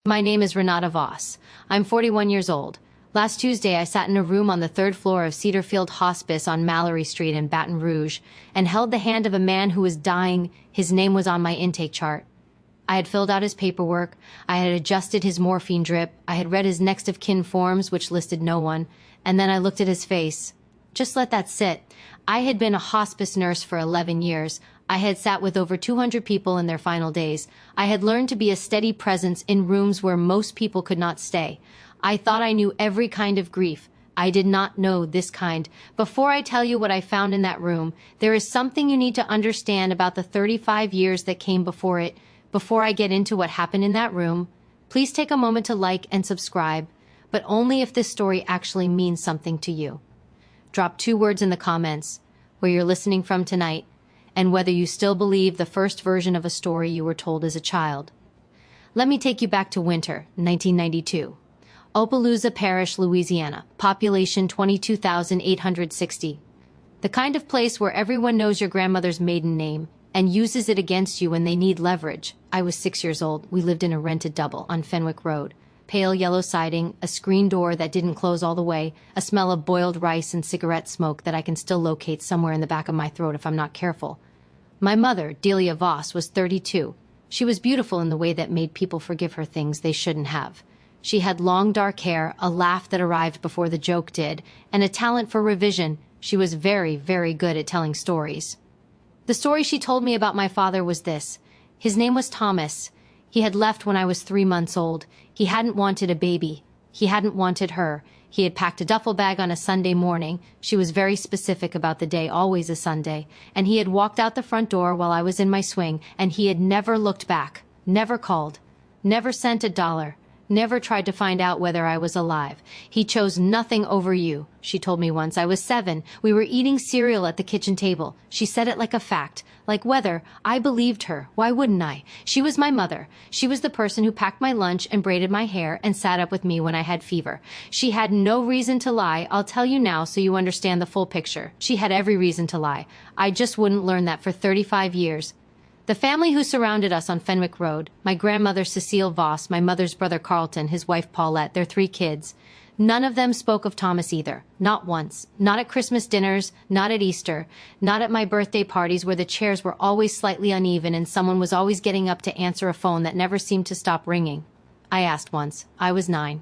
My name is Renata Voss. I'm 41 years old. Last Tuesday, I sat in a room on the third floor of Cedarfield Hospice on Mallory Street in Baton Rouge and held the hand of a man who was dying. His name was on my intake chart. I had filled out his paperwork. I had adjusted his morphine drip. I had read his next of kin forms, which listed no one. And then I looked at his face. Just let that sit. I had been a hospice nurse for 11 years. I had sat with over 200 people in their final days. I had learned to be a steady presence in rooms where most people could not stay. I thought I knew every kind of grief. I did not know this kind. Before I tell you what I found in that room, there is something you need to understand about the 35 years that came before it. Before I get into what happened in that room, please take a moment to like and subscribe, but only if this story actually means something to you. Drop 2 words in the comments where you're listening from tonight, and whether you still believe the first version of a story you were told as a child. Let me take you back to winter, 1992. Opelousas Parish, Louisiana, population 22,860. The kind of place where everyone knows your grandmother's maiden name and uses it against you when they need leverage. I was 6 years old. We lived in a rented double on Fenwick Road. Pale yellow siding, a screen door that didn't close all the way, a smell of boiled rice and cigarette smoke that I can still locate somewhere in the back of my throat if I'm not careful. My mother, Delia Voss, was 32. She was beautiful in the way that made people forgive her things they shouldn't have. She had long dark hair, a laugh that arrived before the joke did, and a talent for revision. She was very, very good at telling stories. The story she told me about my father was this. His name was Thomas. He had left when I was 3 months old. He hadn't wanted a baby. He hadn't wanted her. He had packed a duffel bag on a Sunday morning. She was very specific about the day, always a Sunday. And he had walked out the front door while I was in my swing, and he had never looked back, never called, never sent $1, never tried to find out whether I was alive. He chose nothing over you, she told me once. I was 7. We were eating cereal at the kitchen table. She said it like a fact, like weather. I believed her. Why wouldn't I? She was my mother. She was the person who packed my lunch and braided my hair and sat up with me when I had fever. She had no reason to lie. I'll tell you now so you understand the full picture. She had every reason to lie. I just wouldn't learn that for 35 years. The family who surrounded us on Fenwick Road, my grandmother Cecile Voss, my mother's brother Carlton, his wife Paulette, their 3 kids, none of them spoke of Thomas either. Not once. Not at Christmas dinners, not at Easter, not at my birthday parties where the chairs were always slightly uneven and someone was always getting up to answer a phone that never seemed to stop ringing. I asked once. I was 9.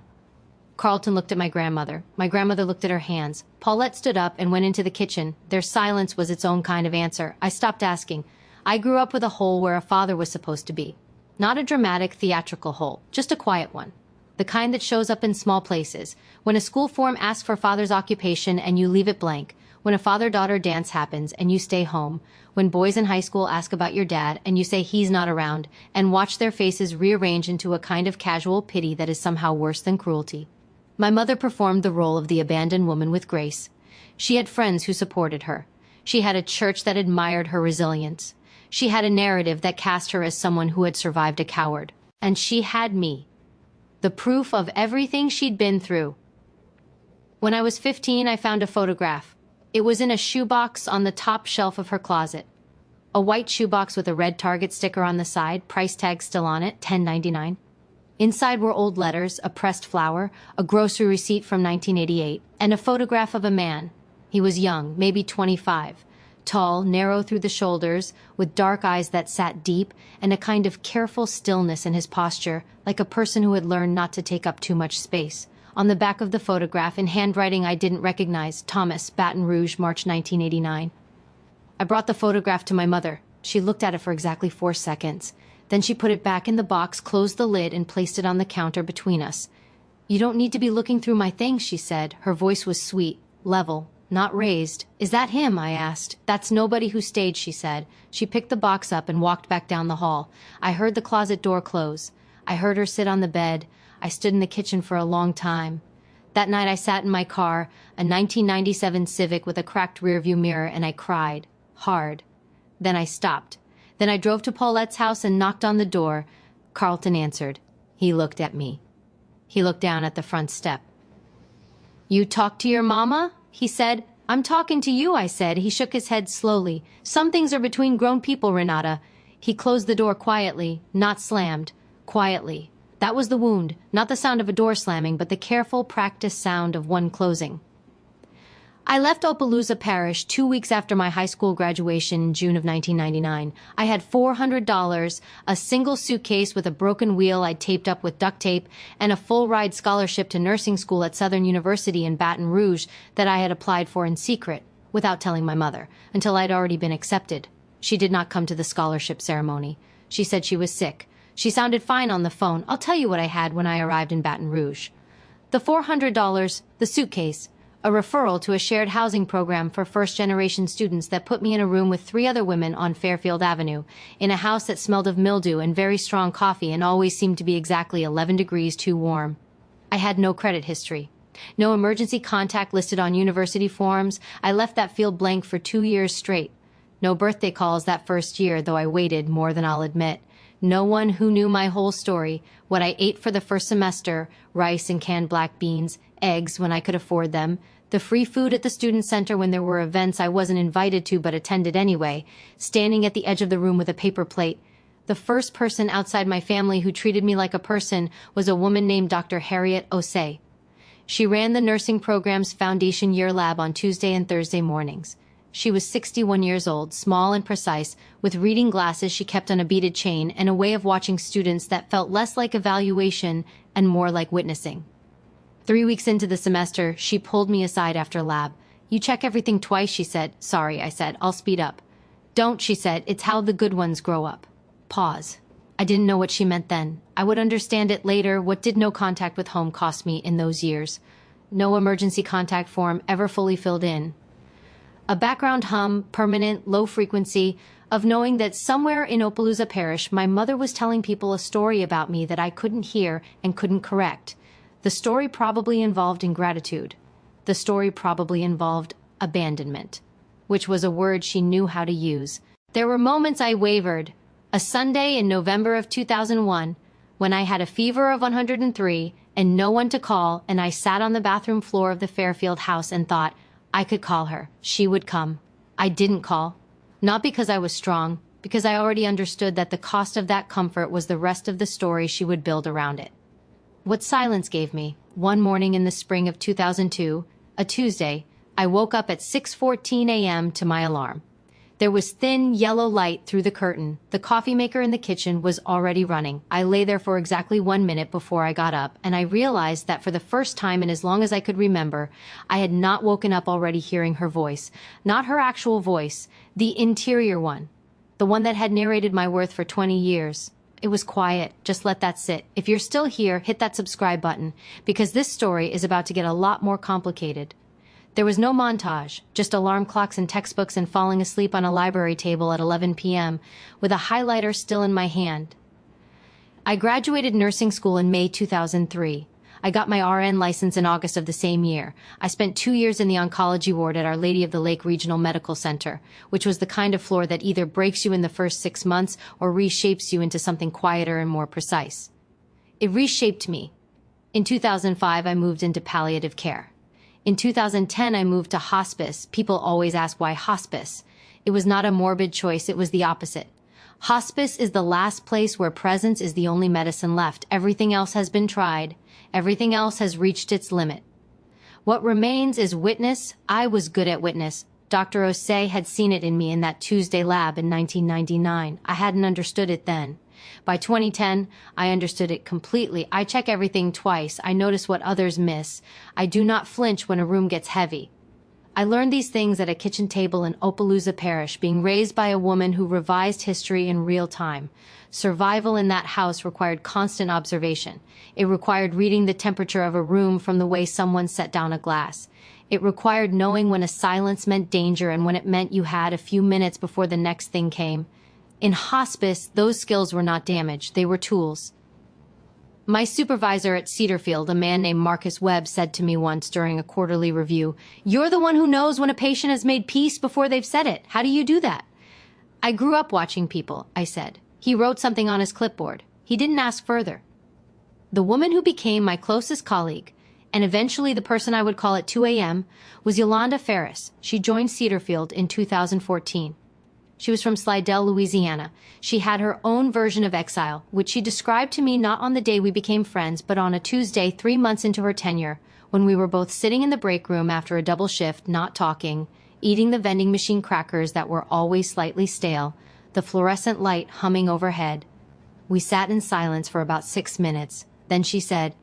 Carlton looked at my grandmother. My grandmother looked at her hands. Paulette stood up and went into the kitchen. Their silence was its own kind of answer. I stopped asking. I grew up with a hole where a father was supposed to be. Not a dramatic, theatrical hole, just a quiet one. The kind that shows up in small places. When a school form asks for father's occupation and you leave it blank. When a father-daughter dance happens and you stay home. When boys in high school ask about your dad and you say he's not around, and watch their faces rearrange into a kind of casual pity that is somehow worse than cruelty. My mother performed the role of the abandoned woman with grace. She had friends who supported her. She had a church that admired her resilience. She had a narrative that cast her as someone who had survived a coward. And she had me. The proof of everything she'd been through. When I was 15, I found a photograph. It was in a shoebox on the top shelf of her closet. A white shoebox with a red Target sticker on the side, price tag still on it, $10.99. Inside were old letters, a pressed flower, a grocery receipt from 1988, and a photograph of a man. He was young, maybe 25. Tall, narrow through the shoulders, with dark eyes that sat deep, and a kind of careful stillness in his posture, like a person who had learned not to take up too much space. On the back of the photograph, in handwriting I didn't recognize, Thomas, Baton Rouge, March 1989. I brought the photograph to my mother. She looked at it for exactly 4 seconds. Then she put it back in the box, closed the lid, and placed it on the counter between us. "You don't need to be looking through my things," she said. Her voice was sweet, level. Not raised. "Is that him?" I asked. "That's nobody who stayed," she said. She picked the box up and walked back down the hall. I heard the closet door close. I heard her sit on the bed. I stood in the kitchen for a long time. That night I sat in my car, a 1997 Civic with a cracked rearview mirror, and I cried. Hard. Then I stopped. Then I drove to Paulette's house and knocked on the door. Carlton answered. He looked at me. He looked down at the front step. "You talked to your mama?" he said. "I'm talking to you," I said. He shook his head slowly. "Some things are between grown people, Renata." He closed the door quietly, not slammed. Quietly. That was the wound, not the sound of a door slamming, but the careful, practiced sound of one closing. I left Opelousas Parish 2 weeks after my high school graduation in June of 1999. I had $400, a single suitcase with a broken wheel I'd taped up with duct tape, and a full-ride scholarship to nursing school at Southern University in Baton Rouge that I had applied for in secret, without telling my mother, until I'd already been accepted. She did not come to the scholarship ceremony. She said she was sick. She sounded fine on the phone. I'll tell you what I had when I arrived in Baton Rouge. The $400, the suitcase, a referral to a shared housing program for first-generation students that put me in a room with 3 other women on Fairfield Avenue, in a house that smelled of mildew and very strong coffee and always seemed to be exactly 11 degrees too warm. I had no credit history. No emergency contact listed on university forms. I left that field blank for 2 years straight. No birthday calls that first year, though I waited more than I'll admit. No one who knew my whole story, what I ate for the first semester, rice and canned black beans, eggs when I could afford them, the free food at the student center when there were events I wasn't invited to but attended anyway, standing at the edge of the room with a paper plate. The first person outside my family who treated me like a person was a woman named Dr. Harriet Osei. She ran the nursing program's foundation year lab on Tuesday and Thursday mornings. She was 61 years old, small and precise, with reading glasses she kept on a beaded chain and a way of watching students that felt less like evaluation and more like witnessing. 3 weeks into the semester, she pulled me aside after lab. "You check everything twice," she said. "Sorry," I said. "I'll speed up." "Don't," she said. "It's how the good ones grow up." Pause. I didn't know what she meant then. I would understand it later. What did no contact with home cost me in those years? No emergency contact form ever fully filled in. A background hum, permanent, low frequency, of knowing that somewhere in Opelousas Parish my mother was telling people a story about me that I couldn't hear and couldn't correct. The story probably involved ingratitude. The story probably involved abandonment, which was a word she knew how to use. There were moments I wavered. A Sunday in November of 2001, when I had a fever of 103 and no one to call, and I sat on the bathroom floor of the Fairfield house and thought, I could call her. She would come. I didn't call. Not because I was strong, because I already understood that the cost of that comfort was the rest of the story she would build around it. What silence gave me, one morning in the spring of 2002, a Tuesday, I woke up at 6:14 a.m. to my alarm. There was thin, yellow light through the curtain. The coffee maker in the kitchen was already running. I lay there for exactly 1 minute before I got up, and I realized that for the first time in as long as I could remember, I had not woken up already hearing her voice. Not her actual voice, the interior one. The one that had narrated my worth for 20 years. It was quiet. Just let that sit. If you're still here, hit that subscribe button, because this story is about to get a lot more complicated. There was no montage, just alarm clocks and textbooks and falling asleep on a library table at 11 p.m., with a highlighter still in my hand. I graduated nursing school in May 2003. I got my RN license in August of the same year. I spent 2 years in the oncology ward at Our Lady of the Lake Regional Medical Center, which was the kind of floor that either breaks you in the first 6 months or reshapes you into something quieter and more precise. It reshaped me. In 2005, I moved into palliative care. In 2010, I moved to hospice. People always ask why hospice. It was not a morbid choice, it was the opposite. Hospice is the last place where presence is the only medicine left. Everything else has been tried. Everything else has reached its limit. What remains is witness. I was good at witness. Dr. Osei had seen it in me in that Tuesday lab in 1999. I hadn't understood it then. By 2010, I understood it completely. I check everything twice. I notice what others miss. I do not flinch when a room gets heavy. I learned these things at a kitchen table in Opelousas Parish, being raised by a woman who revised history in real time. Survival in that house required constant observation. It required reading the temperature of a room from the way someone set down a glass. It required knowing when a silence meant danger and when it meant you had a few minutes before the next thing came. In hospice, those skills were not damaged. They were tools. My supervisor at Cedarfield, a man named Marcus Webb, said to me once during a quarterly review, "You're the one who knows when a patient has made peace before they've said it. How do you do that?" "I grew up watching people," I said. He wrote something on his clipboard. He didn't ask further. The woman who became my closest colleague, and eventually the person I would call at 2 a.m., was Yolanda Ferris. She joined Cedarfield in 2014. She was from Slidell, Louisiana. She had her own version of exile, which she described to me not on the day we became friends, but on a Tuesday 3 months into her tenure, when we were both sitting in the break room after a double shift, not talking, eating the vending machine crackers that were always slightly stale, the fluorescent light humming overhead. We sat in silence for about 6 minutes. Then she said,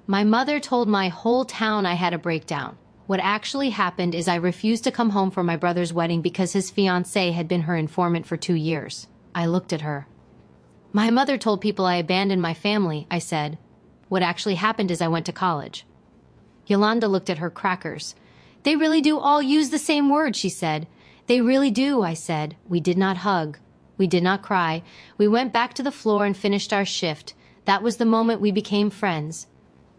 "My mother told my whole town I had a breakdown. What actually happened is I refused to come home for my brother's wedding because his fiancée had been her informant for 2 years." I looked at her. "My mother told people I abandoned my family," I said. "What actually happened is I went to college." Yolanda looked at her crackers. "They really do all use the same word," she said. "They really do," I said. We did not hug. We did not cry. We went back to the floor and finished our shift. That was the moment we became friends.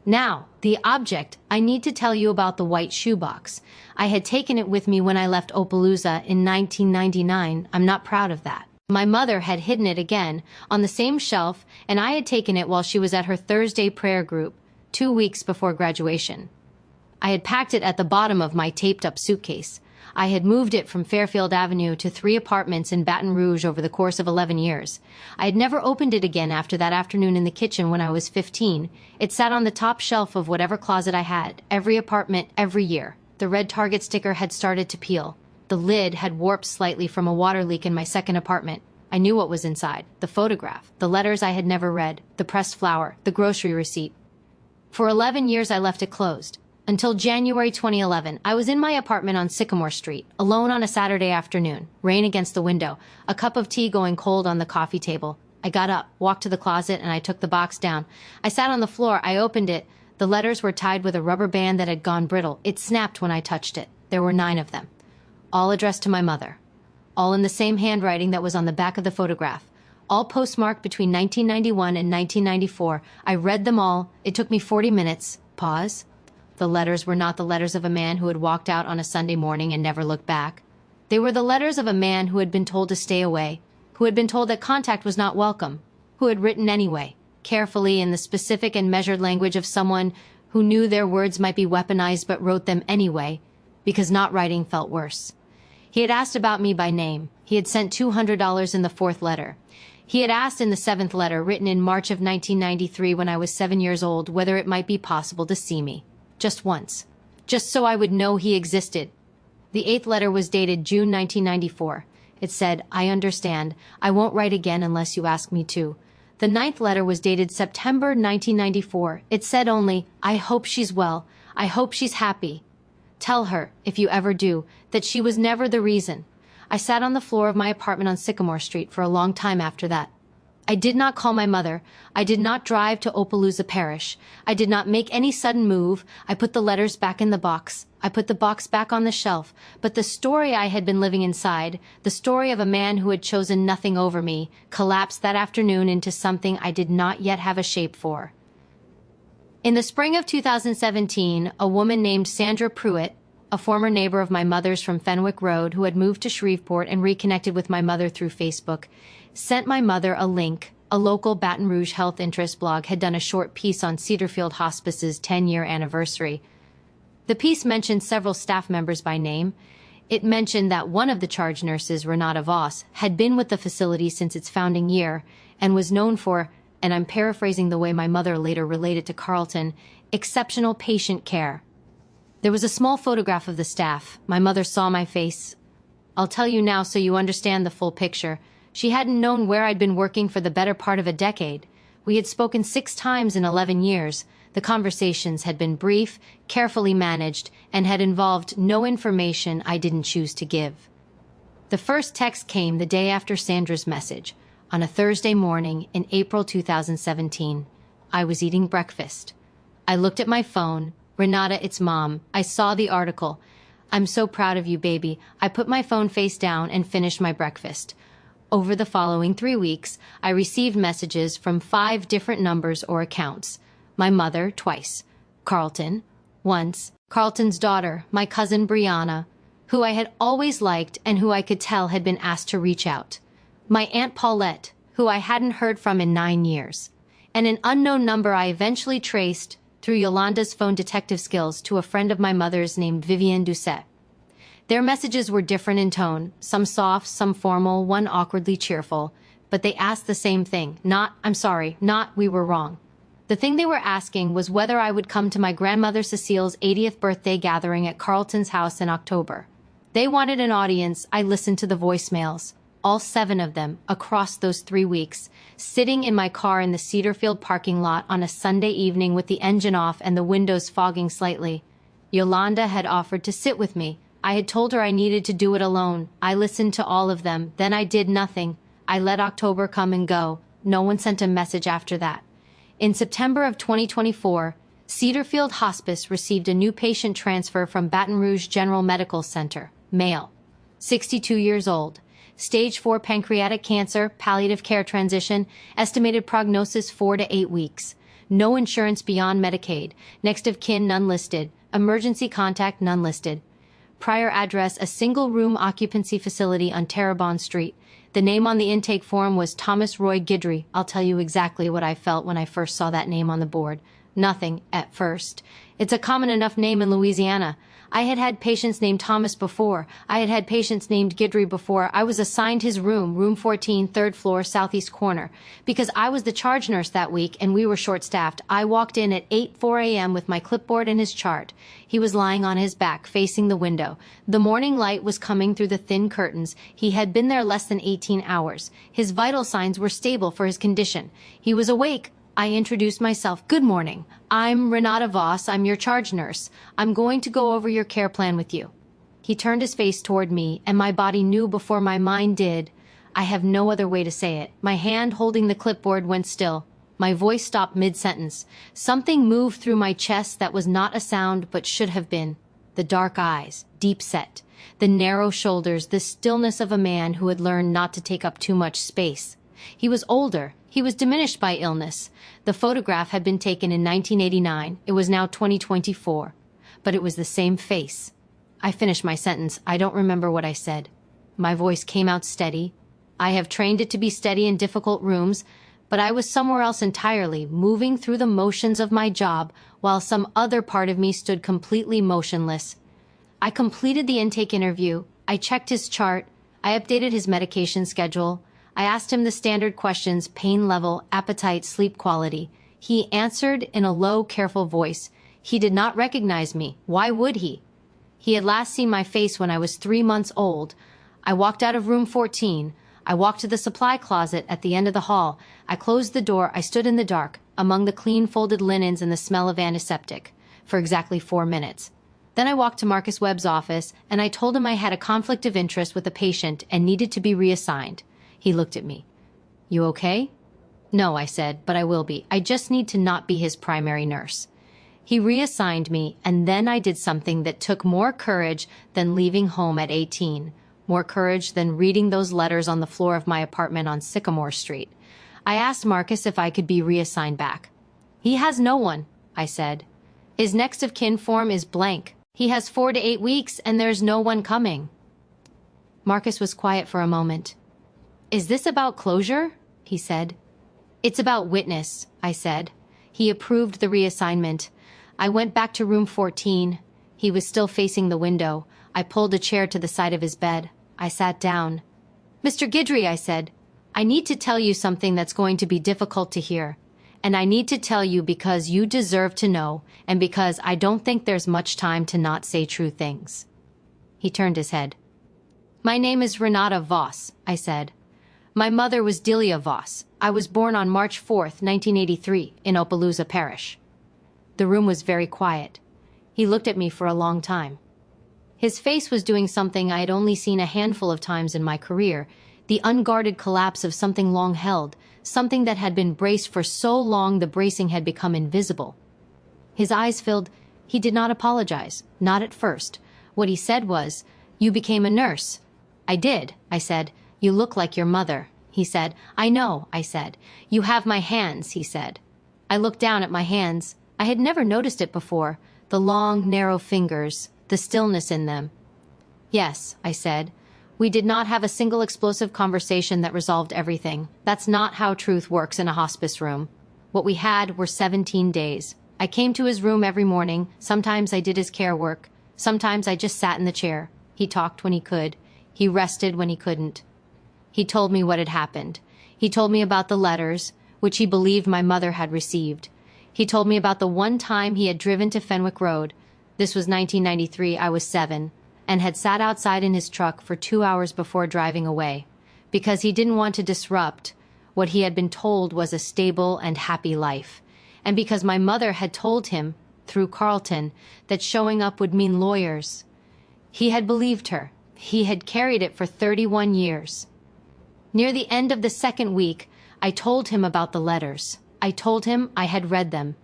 Now, the object. I need to tell you about the white shoebox. I had taken it with me when I left Opelousas in 1999. I'm not proud of that. My mother had hidden it again, on the same shelf, and I had taken it while she was at her Thursday prayer group, 2 weeks before graduation. I had packed it at the bottom of my taped-up suitcase. I had moved it from Fairfield Avenue to 3 apartments in Baton Rouge over the course of 11 years. I had never opened it again after that afternoon in the kitchen when I was 15. It sat on the top shelf of whatever closet I had, every apartment, every year. The red Target sticker had started to peel. The lid had warped slightly from a water leak in my second apartment. I knew what was inside. The photograph, the letters I had never read, the pressed flower, the grocery receipt. For 11 years I left it closed. Until January 2011, I was in my apartment on Sycamore Street, alone on a Saturday afternoon, rain against the window, a cup of tea going cold on the coffee table. I got up, walked to the closet, and I took the box down. I sat on the floor, I opened it. The letters were tied with a rubber band that had gone brittle. It snapped when I touched it. There were 9 of them, all addressed to my mother, all in the same handwriting that was on the back of the photograph, all postmarked between 1991 and 1994. I read them all. It took me 40 minutes. Pause. The letters were not the letters of a man who had walked out on a Sunday morning and never looked back. They were the letters of a man who had been told to stay away, who had been told that contact was not welcome, who had written anyway, carefully in the specific and measured language of someone who knew their words might be weaponized but wrote them anyway, because not writing felt worse. He had asked about me by name. He had sent $200 in the 4th letter. He had asked in the 7th letter, written in March of 1993 when I was 7 years old, whether it might be possible to see me. Just once. Just so I would know he existed. The 8th letter was dated June 1994. It said, "I understand. I won't write again unless you ask me to." The 9th letter was dated September 1994. It said only, "I hope she's well. I hope she's happy. Tell her, if you ever do, that she was never the reason." I sat on the floor of my apartment on Sycamore Street for a long time after that. I did not call my mother. I did not drive to Opelousas Parish. I did not make any sudden move. I put the letters back in the box. I put the box back on the shelf. But the story I had been living inside, the story of a man who had chosen nothing over me, collapsed that afternoon into something I did not yet have a shape for. In the spring of 2017, a woman named Sandra Pruitt, a former neighbor of my mother's from Fenwick Road who had moved to Shreveport and reconnected with my mother through Facebook, sent my mother a link. A local Baton Rouge health interest blog had done a short piece on Cedarfield Hospice's 10-year anniversary. The piece mentioned several staff members by name. It mentioned that one of the charge nurses, Renata Voss, had been with the facility since its founding year and was known for, and I'm paraphrasing the way my mother later related to Carlton, exceptional patient care. There was a small photograph of the staff. My mother saw my face. I'll tell you now so you understand the full picture. She hadn't known where I'd been working for the better part of a decade. We had spoken 6 times in 11 years. The conversations had been brief, carefully managed, and had involved no information I didn't choose to give. The first text came the day after Sandra's message, on a Thursday morning in April 2017. I was eating breakfast. I looked at my phone. Renata, it's Mom. I saw the article. "I'm so proud of you, baby." I put my phone face down and finished my breakfast. Over the following 3 weeks, I received messages from 5 different numbers or accounts. My mother, twice. Carlton, once. Carlton's daughter, my cousin Brianna, who I had always liked and who I could tell had been asked to reach out. My Aunt Paulette, who I hadn't heard from in 9 years. And an unknown number I eventually traced through Yolanda's phone detective skills to a friend of my mother's named Vivienne Doucet. Their messages were different in tone, some soft, some formal, one awkwardly cheerful, but they asked the same thing, not, "I'm sorry," not, "We were wrong." The thing they were asking was whether I would come to my grandmother Cecile's 80th birthday gathering at Carlton's house in October. They wanted an audience. I listened to the voicemails, all 7 of them, across those 3 weeks, sitting in my car in the Cedarfield parking lot on a Sunday evening with the engine off and the windows fogging slightly. Yolanda had offered to sit with me. I had told her I needed to do it alone. I listened to all of them, then I did nothing. I let October come and go. No one sent a message after that. In September of 2024, Cedarfield Hospice received a new patient transfer from Baton Rouge General Medical Center, male, 62 years old, stage 4 pancreatic cancer, palliative care transition, estimated prognosis 4 to 8 weeks. No insurance beyond Medicaid, next of kin none listed, emergency contact none listed. Prior address a single-room occupancy facility on Terrebonne Street. The name on the intake form was Thomas Roy Guidry. I'll tell you exactly what I felt when I first saw that name on the board. Nothing, at first. It's a common enough name in Louisiana. I had had patients named Thomas before. I had had patients named Guidry before. I was assigned his room, room 14, 3rd floor, southeast corner. Because I was the charge nurse that week and we were short-staffed, I walked in at 8:04 a.m. with my clipboard and his chart. He was lying on his back, facing the window. The morning light was coming through the thin curtains. He had been there less than 18 hours. His vital signs were stable for his condition. He was awake. I introduced myself. "Good morning. I'm Renata Voss. I'm your charge nurse. I'm going to go over your care plan with you." He turned his face toward me, and my body knew before my mind did. I have no other way to say it. My hand holding the clipboard went still. My voice stopped mid-sentence. Something moved through my chest that was not a sound but should have been. The dark eyes, deep set. The narrow shoulders, the stillness of a man who had learned not to take up too much space. He was older. He was diminished by illness. The photograph had been taken in 1989. It was now 2024. But it was the same face. I finished my sentence. I don't remember what I said. My voice came out steady. I have trained it to be steady in difficult rooms, but I was somewhere else entirely, moving through the motions of my job, while some other part of me stood completely motionless. I completed the intake interview. I checked his chart. I updated his medication schedule. I asked him the standard questions: pain level, appetite, sleep quality. He answered in a low, careful voice. He did not recognize me. Why would he? He had last seen my face when I was 3 months old. I walked out of room 14. I walked to the supply closet at the end of the hall. I closed the door. I stood in the dark, among the clean folded linens and the smell of antiseptic, for exactly 4 minutes. Then I walked to Marcus Webb's office, and I told him I had a conflict of interest with a patient and needed to be reassigned. He looked at me. "You okay?" "No," I said, "but I will be. I just need to not be his primary nurse." He reassigned me, and then I did something that took more courage than leaving home at 18, more courage than reading those letters on the floor of my apartment on Sycamore Street. I asked Marcus if I could be reassigned back. "He has no one," I said. "His next of kin form is blank. He has 4 to 8 weeks, and there's no one coming." Marcus was quiet for a moment. "Is this about closure?" he said. "It's about witness," I said. He approved the reassignment. I went back to room 14. He was still facing the window. I pulled a chair to the side of his bed. I sat down. "Mr. Guidry," I said, "I need to tell you something that's going to be difficult to hear. And I need to tell you because you deserve to know, and because I don't think there's much time to not say true things." He turned his head. "My name is Renata Voss," I said. "My mother was Delia Voss. I was born on March 4th, 1983, in Opelousas Parish." The room was very quiet. He looked at me for a long time. His face was doing something I had only seen a handful of times in my career, the unguarded collapse of something long held, something that had been braced for so long the bracing had become invisible. His eyes filled. He did not apologize, not at first. What he said was, "You became a nurse." "I did," I said. "You look like your mother," he said. "I know," I said. "You have my hands," he said. I looked down at my hands. I had never noticed it before, the long, narrow fingers, the stillness in them. "Yes," I said. "We did not have a single explosive conversation that resolved everything. That's not how truth works in a hospice room. What we had were 17 days. I came to his room every morning. Sometimes I did his care work. Sometimes I just sat in the chair. He talked when he could. He rested when he couldn't. He told me what had happened. He told me about the letters, which he believed my mother had received. He told me about the one time he had driven to Fenwick Road. This was 1993, I was 7, and had sat outside in his truck for 2 hours before driving away, because he didn't want to disrupt what he had been told was a stable and happy life, and because my mother had told him, through Carlton, that showing up would mean lawyers. He had believed her. He had carried it for 31 years. Near the end of the second week, I told him about the letters. I told him I had read them.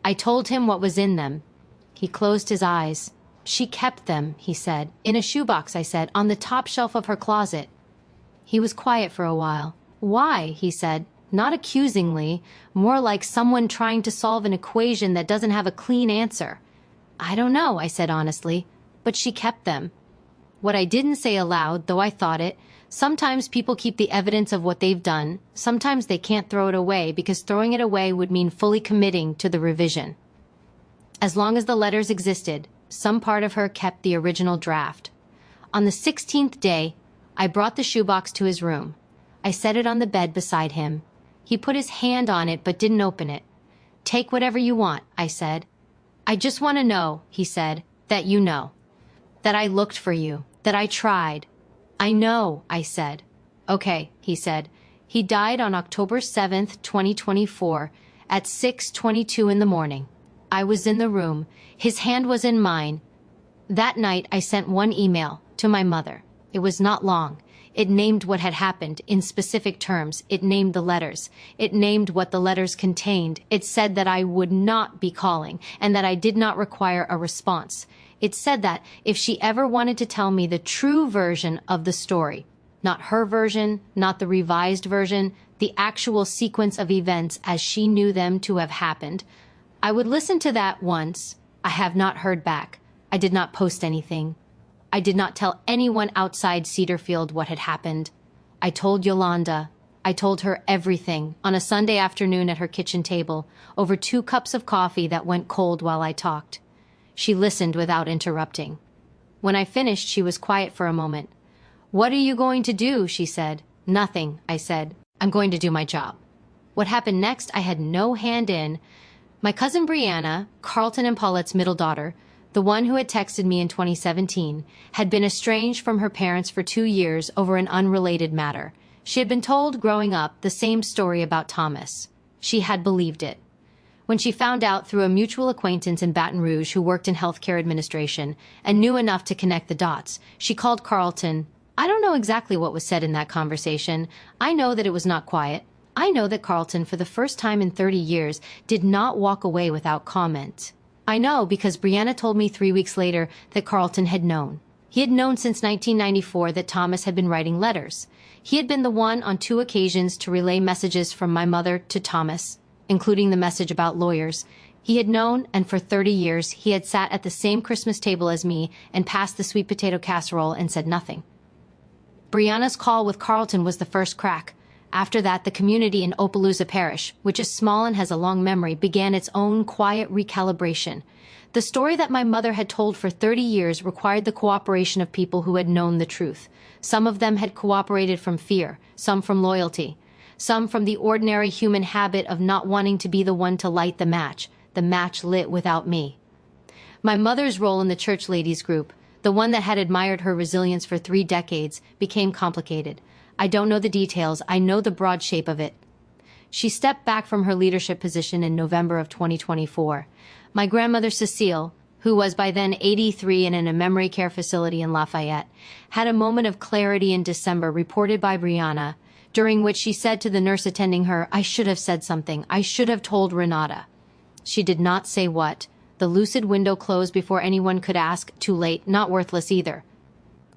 I told him what was in them. He closed his eyes. She kept them, he said. In a shoebox, I said, on the top shelf of her closet. He was quiet for a while. Why, he said, not accusingly, more like someone trying to solve an equation that doesn't have a clean answer. I don't know, I said honestly, but she kept them. What I didn't say aloud, though I thought it, sometimes people keep the evidence of what they've done. Sometimes they can't throw it away because throwing it away would mean fully committing to the revision. As long as the letters existed, some part of her kept the original draft. On the 16th day, I brought the shoebox to his room. I set it on the bed beside him. He put his hand on it but didn't open it. Take whatever you want, I said. I just want to know, he said, that you know. That I looked for you. That I tried. I know, I said. Okay, he said. He died on October 7th, 2024, at 6:22 in the morning. I was in the room. His hand was in mine. That night, I sent one email to my mother. It was not long. It named what had happened in specific terms. It named the letters. It named what the letters contained. It said that I would not be calling and that I did not require a response. It said that if she ever wanted to tell me the true version of the story, not her version, not the revised version, the actual sequence of events as she knew them to have happened, I would listen to that once. I have not heard back. I did not post anything. I did not tell anyone outside Cedarfield what had happened. I told Yolanda. I told her everything on a Sunday afternoon at her kitchen table, over 2 cups of coffee that went cold while I talked. She listened without interrupting. When I finished, she was quiet for a moment. What are you going to do? She said. Nothing, I said. I'm going to do my job. What happened next, I had no hand in. My cousin Brianna, Carlton and Paulette's middle daughter, the one who had texted me in 2017, had been estranged from her parents for 2 years over an unrelated matter. She had been told growing up the same story about Thomas. She had believed it. When she found out through a mutual acquaintance in Baton Rouge who worked in healthcare administration and knew enough to connect the dots, she called Carlton. I don't know exactly what was said in that conversation. I know that it was not quiet. I know that Carlton, for the first time in 30 years, did not walk away without comment. I know because Brianna told me 3 weeks later that Carlton had known. He had known since 1994 that Thomas had been writing letters. He had been the one on 2 occasions to relay messages from my mother to Thomas, including the message about lawyers. He had known, and for 30 years, he had sat at the same Christmas table as me and passed the sweet potato casserole and said nothing. Brianna's call with Carlton was the first crack. After that, the community in Opelousas Parish, which is small and has a long memory, began its own quiet recalibration. The story that my mother had told for 30 years required the cooperation of people who had known the truth. Some of them had cooperated from fear, some from loyalty, some from the ordinary human habit of not wanting to be the one to light the match lit without me. My mother's role in the church ladies group, the one that had admired her resilience for 3 decades, became complicated. I don't know the details. I know the broad shape of it. She stepped back from her leadership position in November of 2024. My grandmother Cecile, who was by then 83 and in a memory care facility in Lafayette, had a moment of clarity in December reported by Brianna, during which she said to the nurse attending her, I should have said something. I should have told Renata. She did not say what. The lucid window closed before anyone could ask. Too late. Not worthless either.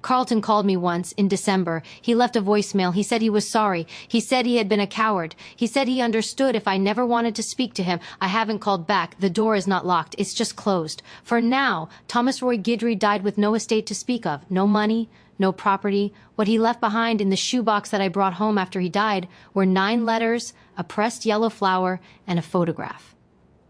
Carlton called me once, in December. He left a voicemail. He said he was sorry. He said he had been a coward. He said he understood if I never wanted to speak to him. I haven't called back. The door is not locked. It's just closed. For now, Thomas Roy Guidry died with no estate to speak of. No money, no property. What he left behind in the shoebox that I brought home after he died were 9 letters, a pressed yellow flower, and a photograph.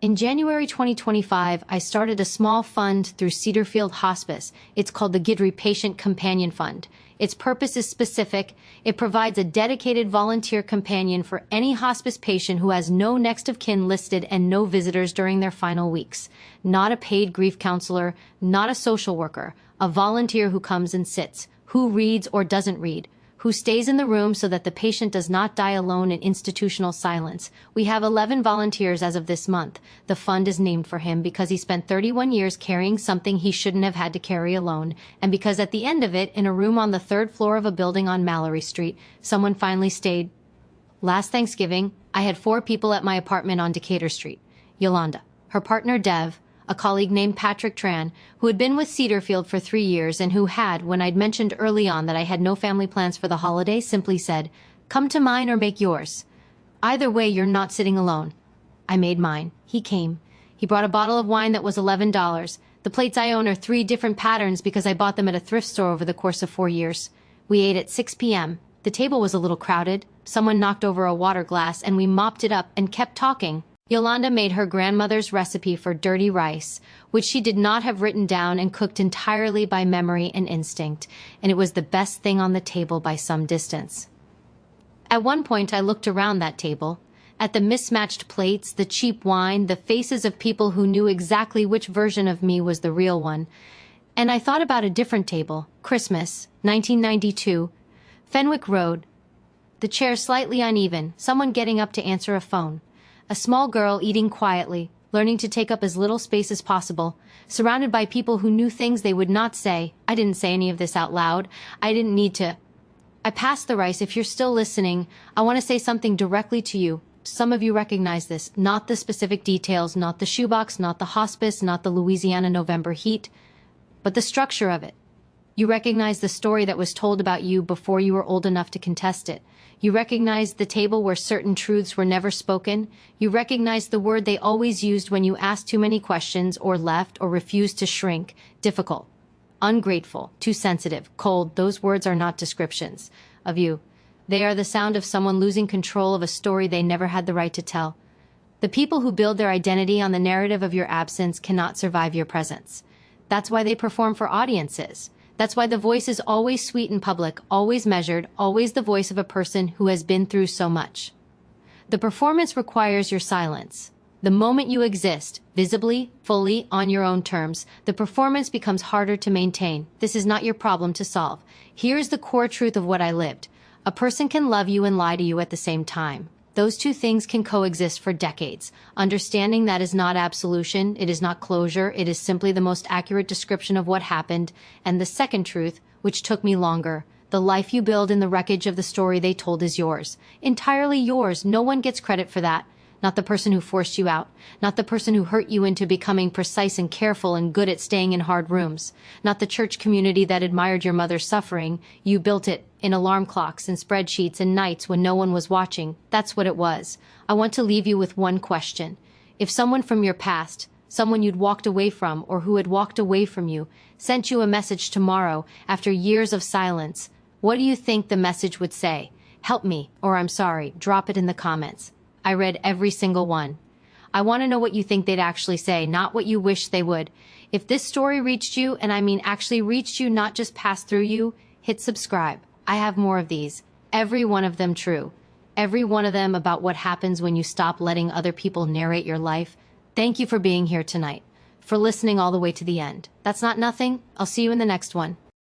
In January 2025, I started a small fund through Cedarfield Hospice. It's called the Gidry Patient Companion Fund. Its purpose is specific. It provides a dedicated volunteer companion for any hospice patient who has no next of kin listed and no visitors during their final weeks. Not a paid grief counselor, not a social worker, a volunteer who comes and sits, who reads or doesn't read, who stays in the room so that the patient does not die alone in institutional silence. We have 11 volunteers as of this month. The fund is named for him because he spent 31 years carrying something he shouldn't have had to carry alone, and because at the end of it, in a room on the third floor of a building on Mallory Street, someone finally stayed. Last Thanksgiving, I had 4 people at my apartment on Decatur Street. Yolanda, her partner Dev, a colleague named Patrick Tran, who had been with Cedarfield for 3 years and who had, when I'd mentioned early on that I had no family plans for the holiday, simply said, "Come to mine or make yours. Either way, you're not sitting alone." I made mine. He came. He brought a bottle of wine that was $11. The plates I own are 3 different patterns because I bought them at a thrift store over the course of 4 years. We ate at 6 p.m. The table was a little crowded. Someone knocked over a water glass and we mopped it up and kept talking. Yolanda made her grandmother's recipe for dirty rice, which she did not have written down and cooked entirely by memory and instinct, and it was the best thing on the table by some distance. At one point I looked around that table, at the mismatched plates, the cheap wine, the faces of people who knew exactly which version of me was the real one, and I thought about a different table, Christmas, 1992, Fenwick Road, the chair slightly uneven, someone getting up to answer a phone. A small girl eating quietly, learning to take up as little space as possible, surrounded by people who knew things they would not say. I didn't say any of this out loud. I didn't need to. I passed the rice. If you're still listening, I want to say something directly to you. Some of you recognize this, not the specific details, not the shoebox, not the hospice, not the Louisiana November heat, but the structure of it. You recognize the story that was told about you before you were old enough to contest it. You recognize the table where certain truths were never spoken. You recognize the word they always used when you asked too many questions or left or refused to shrink. Difficult, ungrateful, too sensitive, cold. Those words are not descriptions of you. They are the sound of someone losing control of a story they never had the right to tell. The people who build their identity on the narrative of your absence cannot survive your presence. That's why they perform for audiences. That's why the voice is always sweet in public, always measured, always the voice of a person who has been through so much. The performance requires your silence. The moment you exist, visibly, fully, on your own terms, the performance becomes harder to maintain. This is not your problem to solve. Here's the core truth of what I lived. A person can love you and lie to you at the same time. Those two things can coexist for decades. Understanding that is not absolution, it is not closure, it is simply the most accurate description of what happened. And the second truth, which took me longer, the life you build in the wreckage of the story they told is yours. Entirely yours. No one gets credit for that. Not the person who forced you out. Not the person who hurt you into becoming precise and careful and good at staying in hard rooms. Not the church community that admired your mother's suffering. You built it in alarm clocks and spreadsheets and nights when no one was watching. That's what it was. I want to leave you with one question. If someone from your past, someone you'd walked away from or who had walked away from you, sent you a message tomorrow after years of silence, what do you think the message would say? Help me, or I'm sorry. Drop it in the comments. I read every single one. I want to know what you think they'd actually say, not what you wish they would. If this story reached you, and I mean actually reached you, not just passed through you, hit subscribe. I have more of these. Every one of them true. Every one of them about what happens when you stop letting other people narrate your life. Thank you for being here tonight, for listening all the way to the end. That's not nothing. I'll see you in the next one.